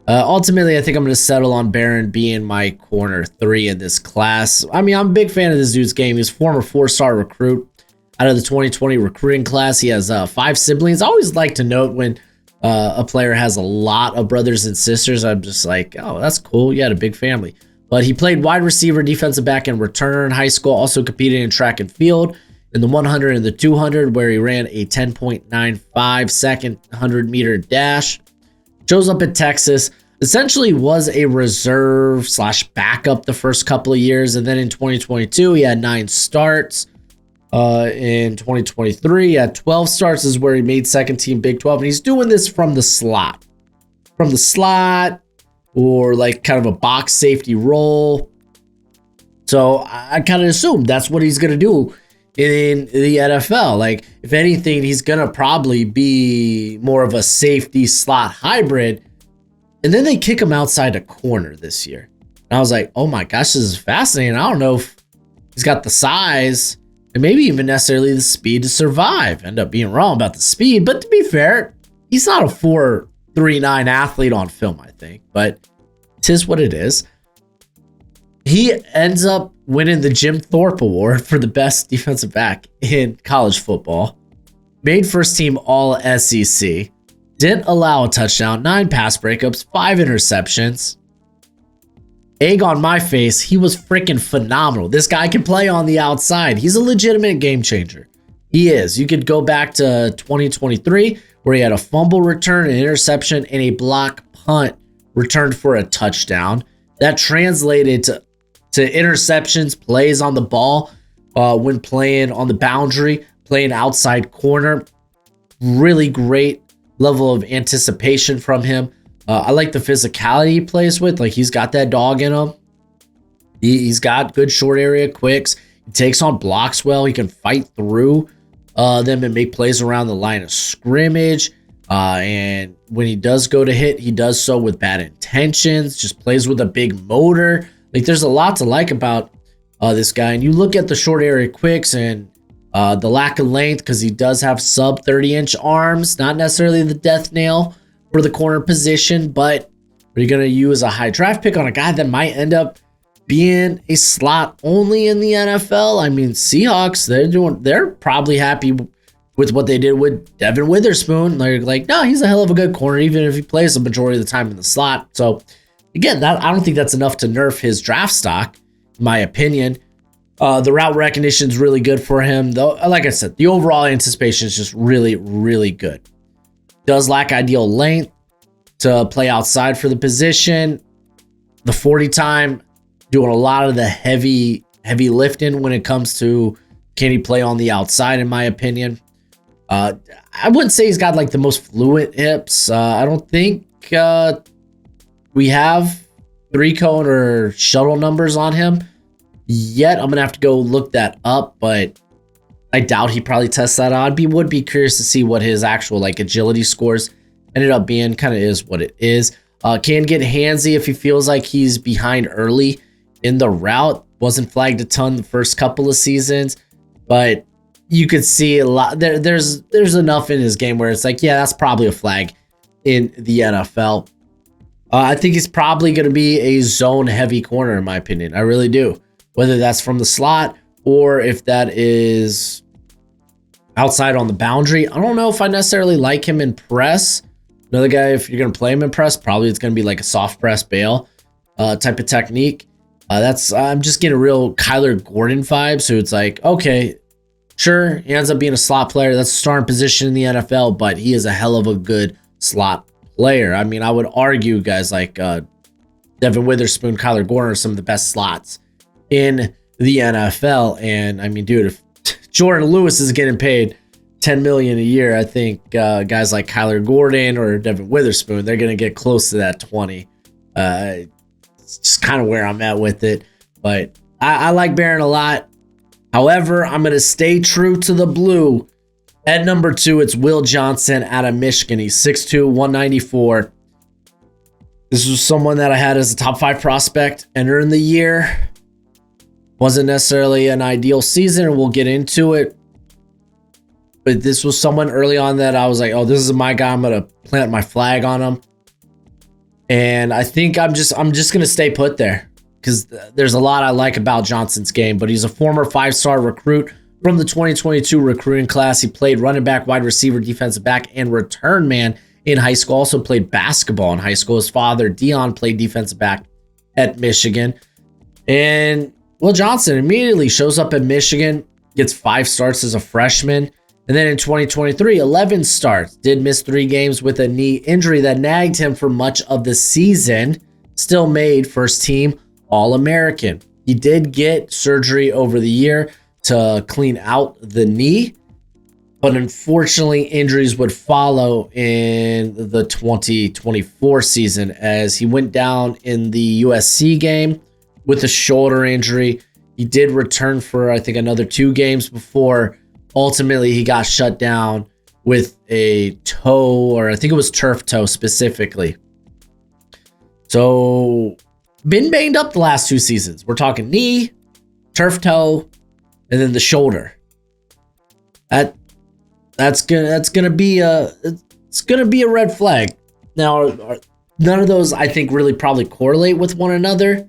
ultimately, I think I'm going to settle on Barron being my corner 3 in this class. I mean, I'm a big fan of this dude's game. He's a former 4-star recruit out of the 2020 recruiting class. He has 5 siblings. I always like to note when a player has a lot of brothers and sisters. I'm just like, oh, that's cool. You had a big family. But he played wide receiver, defensive back, and returner in high school. Also competed in track and field in the 100 and the 200, where he ran a 10.95 second 100-meter dash. Shows up at Texas. Essentially was a reserve / backup the first couple of years. And then in 2022, he had 9 starts. In 2023, he had 12 starts, is where he made second team Big 12. And he's doing this from the slot. From the slot, or like kind of a box safety role. So I kind of assumed that's what he's going to do in the NFL. Like, if anything, he's going to probably be more of a safety slot hybrid. And then they kick him outside a corner this year. And I was like, oh my gosh, this is fascinating. I don't know if he's got the size and maybe even necessarily the speed to survive. End up being wrong about the speed, but to be fair, he's not a 4.39 athlete on film, I think, but it is what it is. He ends up winning the Jim Thorpe Award for the best defensive back in college football. Made first team All SEC. Didn't allow a touchdown, 9 pass breakups, 5 interceptions. Egg on my face, he was freaking phenomenal. This guy can play on the outside. He's a legitimate game changer. He is. You could go back to 2023, where he had a fumble return, an interception, and a block punt returned for a touchdown. That translated to interceptions, plays on the ball when playing on the boundary, playing outside corner. Really great level of anticipation from him. I like the physicality he plays with. Like, he's got that dog in him. He's got good short area quicks. He takes on blocks well. He can fight through them and make plays around the line of scrimmage. And when he does go to hit, he does so with bad intentions. Just plays with a big motor. Like, there's a lot to like about this guy. And you look at the short area quicks and the lack of length, because he does have sub 30-inch arms. Not necessarily the death nail for the corner position, but are you going to use a high draft pick on a guy that might end up being a slot only in the NFL? I mean, Seahawks, they're probably happy with what they did with Devin Witherspoon. They're like, no, he's a hell of a good corner, even if he plays the majority of the time in the slot. So again, I don't think that's enough to nerf his draft stock, in my opinion. The route recognition is really good for him, though. Like I said, the overall anticipation is just really, really good. Does lack ideal length to play outside for the position. The 40 time, doing a lot of the heavy lifting when it comes to can he play on the outside, in my opinion. I wouldn't say he's got like the most fluent hips. I don't think we have 3-cone or shuttle numbers on him yet. I'm gonna have to go look that up, but I doubt he probably tests that out. Would be curious to see what his actual like agility scores ended up being. Kind of is what it is. Can get handsy if he feels like he's behind early in the route. Wasn't flagged a ton the first couple of seasons, but you could see a lot. There's enough in his game where it's like, yeah, that's probably a flag in the NFL. I think he's probably going to be a zone heavy corner, in my opinion. I really do. Whether that's from the slot or if that is outside on the boundary. I don't know if I necessarily like him in press. Another guy, if you're going to play him in press, probably it's going to be like a soft press bail type of technique. I'm just getting a real Kyler Gordon vibe. So it's like, okay, sure, he ends up being a slot player. That's a starting position in the NFL, but he is a hell of a good slot player. I mean, I would argue guys like Devin Witherspoon, Kyler Gordon are some of the best slots in the NFL. And I mean, dude, if Jordan Lewis is getting paid $10 million a year, I think guys like Kyler Gordon or Devin Witherspoon, they're going to get close to that 20. It's just kind of where I'm at with it. But I like Barron a lot. However, I'm going to stay true to the blue. At number 2, it's Will Johnson out of Michigan. He's 6'2", 194. This was someone that I had as a top 5 prospect entering the year. Wasn't necessarily an ideal season, and we'll get into it. But this was someone early on that I was like, oh, this is my guy. I'm going to plant my flag on him. And I think I'm just going to stay put there because there's a lot I like about Johnson's game. But he's a former 5-star recruit from the 2022 recruiting class. He played running back, wide receiver, defensive back, and return man in high school. Also played basketball in high school. His father, Dion, played defensive back at Michigan. And Will Johnson immediately shows up at Michigan, gets 5 starts as a freshman. And then in 2023, 11 starts. Did miss 3 games with a knee injury that nagged him for much of the season. Still made first team All-American. He did get surgery over the year to clean out the knee, but unfortunately injuries would follow in the 2024 season as he went down in the USC game with a shoulder injury. He did return for, I think, another 2 games before ultimately he got shut down with a toe, or I think it was turf toe specifically. So been banged up the last 2 seasons. We're talking knee, turf toe, and then the shoulder. That's gonna be a red flag. Now, none of those I think really probably correlate with one another,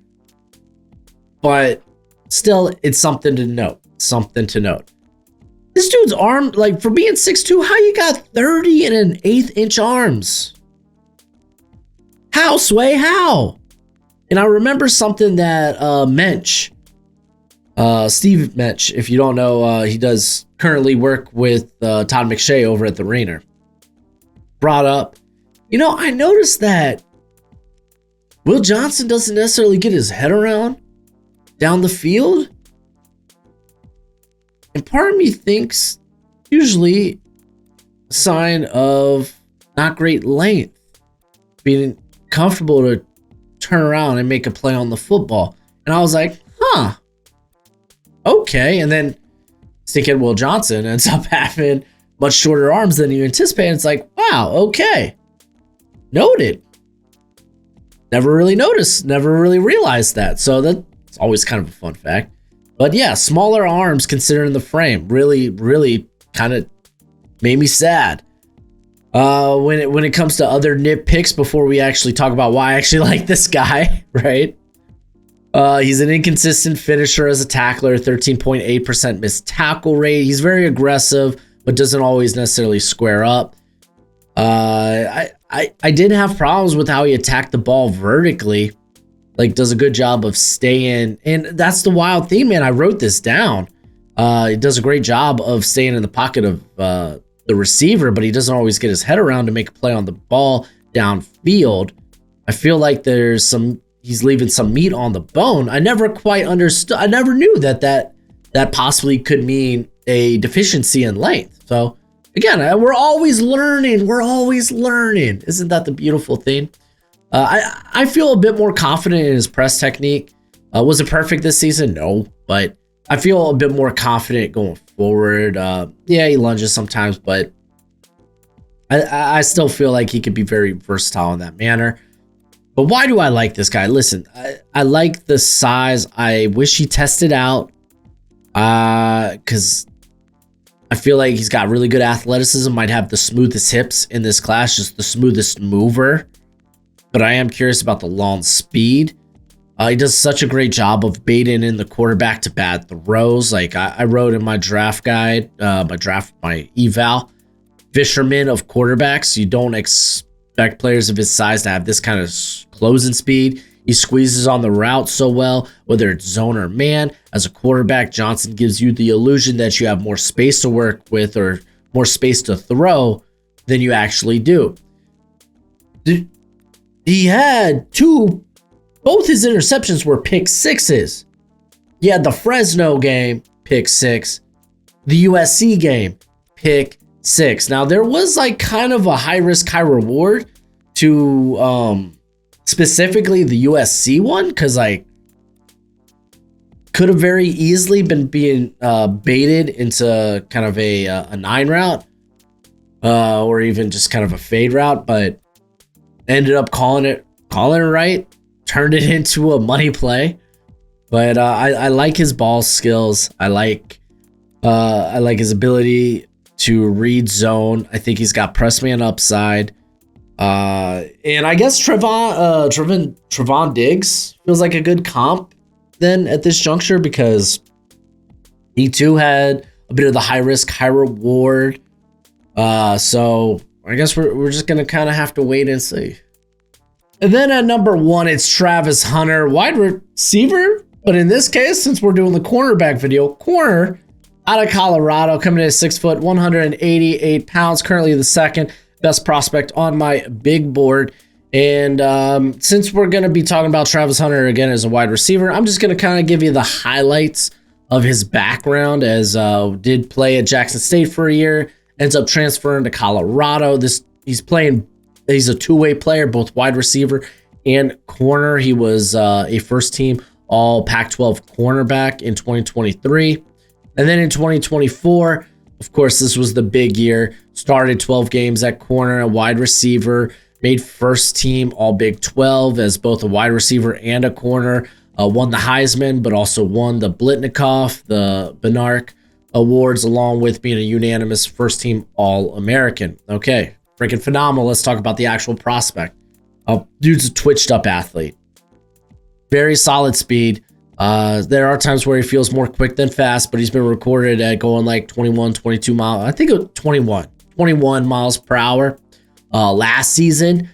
but still, it's something to note. Something to note. This dude's arm, like for being 6'2", how you got 30 and an 1/8 inch arms? How, Sway? How? And I remember something that Mensch, Steve Mensch, if you don't know, he does currently work with Todd McShay over at the Rainer, brought up. You know, I noticed that Will Johnson doesn't necessarily get his head around down the field. And part of me thinks usually a sign of not great length, being comfortable to turn around and make a play on the football. And I was like, huh, okay. And then stickhead Will Johnson ends up having much shorter arms than you anticipate. It's like, wow, okay. Noted. Never really noticed, never really realized that. So that's always kind of a fun fact. But yeah, smaller arms considering the frame really kind of made me sad. When it comes to other nitpicks, before we actually talk about why I actually like this guy, right? He's an inconsistent finisher as a tackler, 13.8% missed tackle rate. He's very aggressive, but doesn't always necessarily square up. I did have problems with how he attacked the ball vertically. Like, does a good job of staying, and that's the wild thing, man. I wrote this down. He does a great job of staying in the pocket of the receiver, but he doesn't always get his head around to make a play on the ball downfield. I feel like he's leaving some meat on the bone. I never quite understood. I never knew that possibly could mean a deficiency in length. So again, we're always learning. We're always learning. Isn't that the beautiful thing? I feel a bit more confident in his press technique. Was it perfect this season? No, but I feel a bit more confident going forward. Yeah, he lunges sometimes, but I still feel like he could be very versatile in that manner. But why do I like this guy? Listen, I like the size. I wish he tested out because I feel like he's got really good athleticism, might have the smoothest hips in this class, just the smoothest mover. But I am curious about the long speed. He does such a great job of baiting in the quarterback to bad throws. Like I wrote in my draft guide, my eval, fisherman of quarterbacks. You don't expect players of his size to have this kind of closing speed. He squeezes on the route so well, whether it's zone or man. As a quarterback, Johnson gives you the illusion that you have more space to work with or more space to throw than you actually do. He had both his interceptions were pick sixes. He had the Fresno game, pick six. The USC game, pick six. Now, there was like kind of a high risk, high reward to specifically the USC one, because could have very easily been being baited into kind of a 9 route, or even just kind of a fade route, but ended up calling it right, turned it into a money play. But I like his ball skills. I like his ability to read zone. I think he's got press man upside. And I guess Trevon Diggs feels like a good comp then at this juncture, because he too had a bit of the high risk, high reward. So I guess we're just gonna kind of have to wait and see. And then at number 1, it's Travis Hunter, wide receiver. But in this case, since we're doing the cornerback video, corner out of Colorado, coming in at 6 foot, 188 pounds, currently the second best prospect on my big board. And since we're going to be talking about Travis Hunter again as a wide receiver, I'm just going to kind of give you the highlights of his background, as did play at Jackson State for a year, ends up transferring to Colorado. He's a two-way player, both wide receiver and corner. He was a first team all Pac-12 cornerback in 2023. And then in 2024, of course, this was the big year. Started 12 games at corner, a wide receiver, made first team all Big 12 as both a wide receiver and a corner. Won the Heisman, but also won the Blitnikoff, the Benark awards, along with being a unanimous first team All-American. Okay, freaking phenomenal. Let's talk about the actual prospect. Dude's a twitched up athlete. Very solid speed. There are times where he feels more quick than fast, but he's been recorded at going like 21, 22 miles. I think it was 21 miles per hour last season.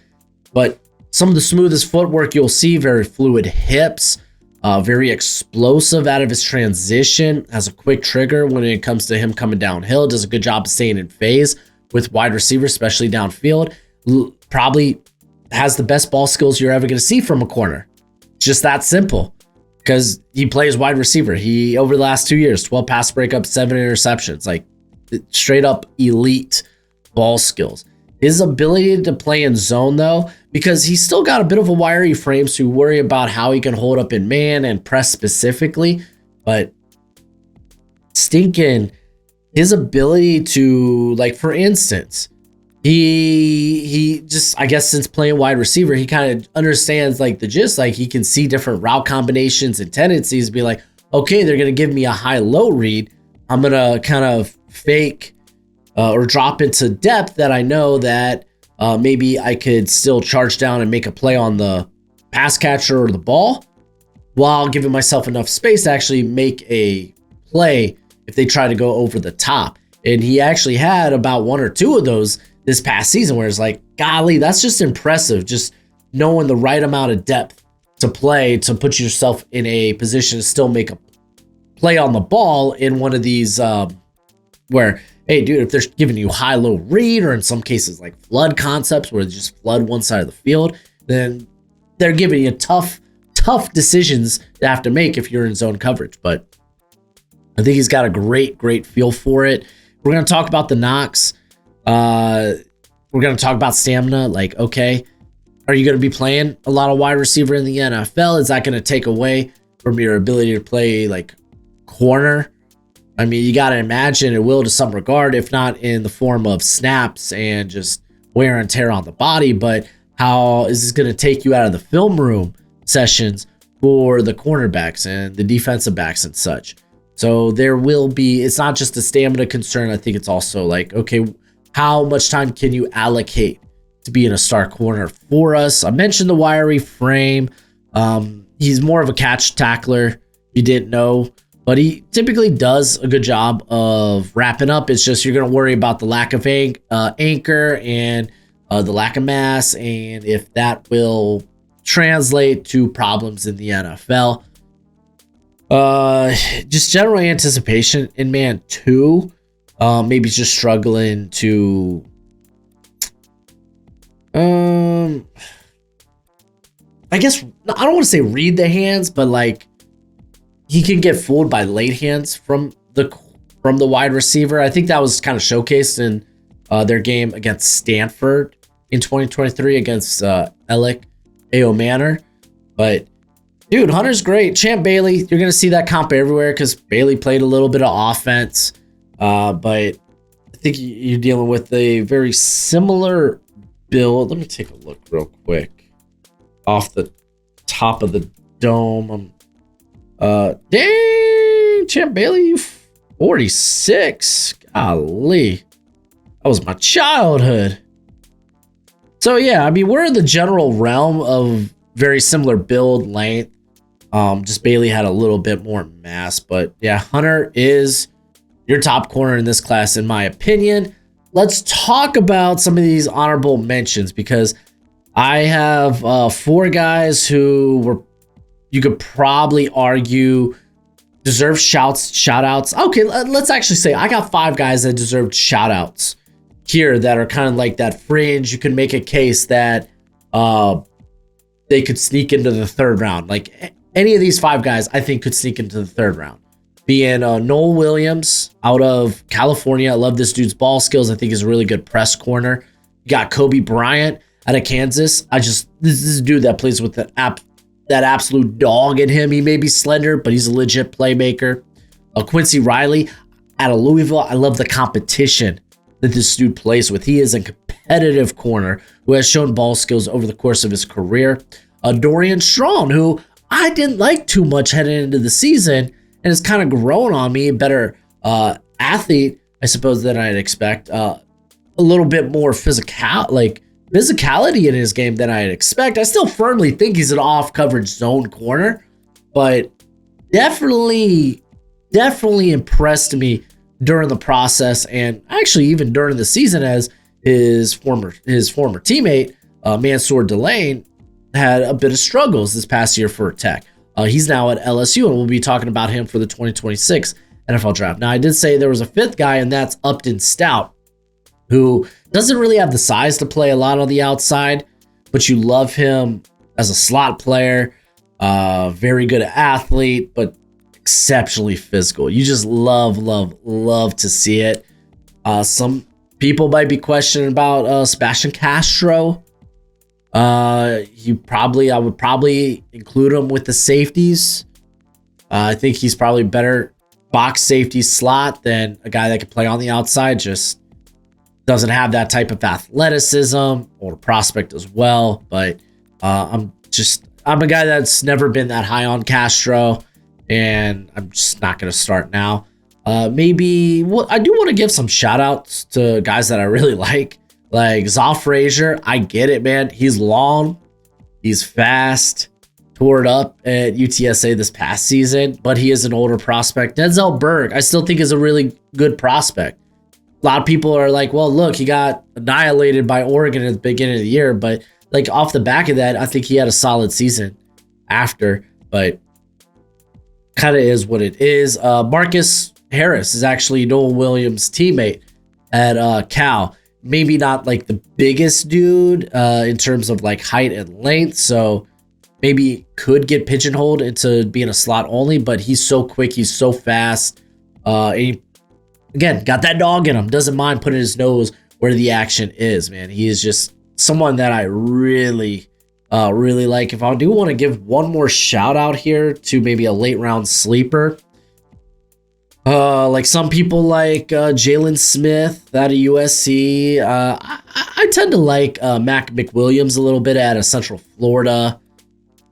But some of the smoothest footwork you'll see, very fluid hips, very explosive out of his transition, has a quick trigger when it comes to him coming downhill, does a good job of staying in phase with wide receivers, especially downfield. Probably has the best ball skills you're ever going to see from a corner. Just that simple. Because he plays wide receiver. He, over the last 2 years, 12 pass breakups, 7 interceptions, like straight up elite ball skills. His ability to play in zone, though, because he's still got a bit of a wiry frame, so you worry about how he can hold up in man and press specifically. But stinking, his ability to, like, for instance, he just, I guess since playing wide receiver, he kind of understands like the gist, like he can see different route combinations and tendencies, be like, okay, they're going to give me a high-low read. I'm going to kind of fake or drop into depth that I know that maybe I could still charge down and make a play on the pass catcher or the ball, while giving myself enough space to actually make a play if they try to go over the top. And he actually had about 1 or 2 of those this past season, where it's like, golly, that's just impressive. Just knowing the right amount of depth to play to put yourself in a position to still make a play on the ball in one of these where, hey, dude, if they're giving you high-low read, or in some cases like flood concepts where they just flood one side of the field, then they're giving you tough decisions to have to make if you're in zone coverage. But I think he's got a great feel for it. We're going to talk about the knocks. We're going to talk about stamina. Like, okay, are you going to be playing a lot of wide receiver in the NFL? Is that going to take away from your ability to play like corner? I mean, you got to imagine it will to some regard, if not in the form of snaps and just wear and tear on the body. But how is this going to take you out of the film room sessions for the cornerbacks and the defensive backs and such? So there will be, it's not just a stamina concern. I think it's also like, okay, how much time can you allocate to being a star corner for us? I mentioned the wiry frame. He's more of a catch tackler, if you didn't know, but he typically does a good job of wrapping up. It's just you're going to worry about the lack of anchor and the lack of mass, and if that will translate to problems in the NFL. Just general anticipation in man 2. Maybe just struggling to I guess I don't want to say read the hands, but like he can get fooled by late hands from the wide receiver. I think that was kind of showcased in their game against Stanford in 2023 against Alec Manor. But Dude, Hunter's great. Champ Bailey, you're going to see that comp everywhere because Bailey played a little bit of offense. But I think you're dealing with a very similar build. Let me take a look real quick. Off the top of the dome. Dang, Champ Bailey, you 46. Golly. That was my childhood. So, yeah, I mean, we're in the general realm of very similar build length. Just Bailey had a little bit more mass, but yeah, Hunter is your top corner in this class, in my opinion. Let's talk about some of these honorable mentions because I have 4 guys who were, you could probably argue, deserve shout outs. Okay, let's actually say I got 5 guys that deserved shout outs here that are kind of like that fringe. You can make a case that they could sneak into the 3rd round. Like any of these 5 guys, I think could sneak into the 3rd round. Being Noel Williams out of California. I love this dude's ball skills. I think he's a really good press corner. You got Kobe Bryant out of Kansas. This is a dude that plays with that absolute dog in him. He may be slender, but he's a legit playmaker. Quincy Riley out of Louisville. I love the competition that this dude plays with. He is a competitive corner who has shown ball skills over the course of his career. Dorian Strong, who I didn't like too much heading into the season, and has kind of grown on me. A better athlete, I suppose, than I'd expect. A little bit more physicality in his game than I'd expect. I still firmly think he's an off-coverage zone corner, but definitely impressed me during the process, and actually even during the season, as his former teammate Mansour Delane had a bit of struggles this past year for Tech. He's now at LSU, and we'll be talking about him for the 2026 NFL draft. Now, I did say there was a 5th guy, and that's Upton Stout, who doesn't really have the size to play a lot on the outside, but you love him as a slot player. Very good athlete, but exceptionally physical. You just love to see it. Some people might be questioning about Sebastian Castro. I would probably include him with the safeties. I think he's probably better box safety slot than a guy that can play on the outside. Just doesn't have that type of athleticism or prospect as well. But I'm a guy that's never been that high on Castro, and I'm just not going to start now. I do want to give some shout outs to guys that I really like Zal Frazier. I get it, man. He's long, he's fast, tore it up at UTSA this past season, but he is an older prospect. Denzel Berg, I still think is a really good prospect. A lot of people are like, well, look, he got annihilated by Oregon at the beginning of the year, but like off the back of that, I think he had a solid season after, but kind of is what it is. Marcus Harris is actually Noel Williams' teammate at Cal. Maybe not like the biggest dude in terms of like height and length, so maybe could get pigeonholed into being a slot only, but he's so quick, he's so fast. He, again, got that dog in him, doesn't mind putting his nose where the action is, man. He is just someone that I really like. If I do want to give one more shout out here to maybe a late round sleeper, like some people like Jalen Smith out of USC. I tend to like Mac McWilliams a little bit out of Central Florida,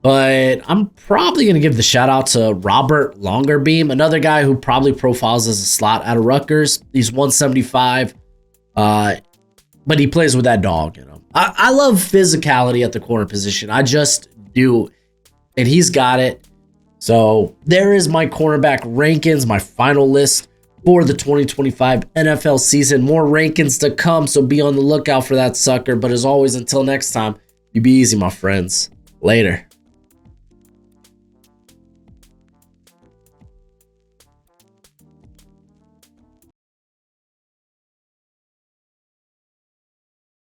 but I'm probably going to give the shout out to Robert Longerbeam, another guy who probably profiles as a slot out of Rutgers. He's 175, but he plays with that dog in him. I love physicality at the corner position. I just do, and he's got it. So there is my cornerback rankings, my final list for the 2025 NFL season. More rankings to come, so be on the lookout for that sucker. But as always, until next time, you be easy, my friends. Later.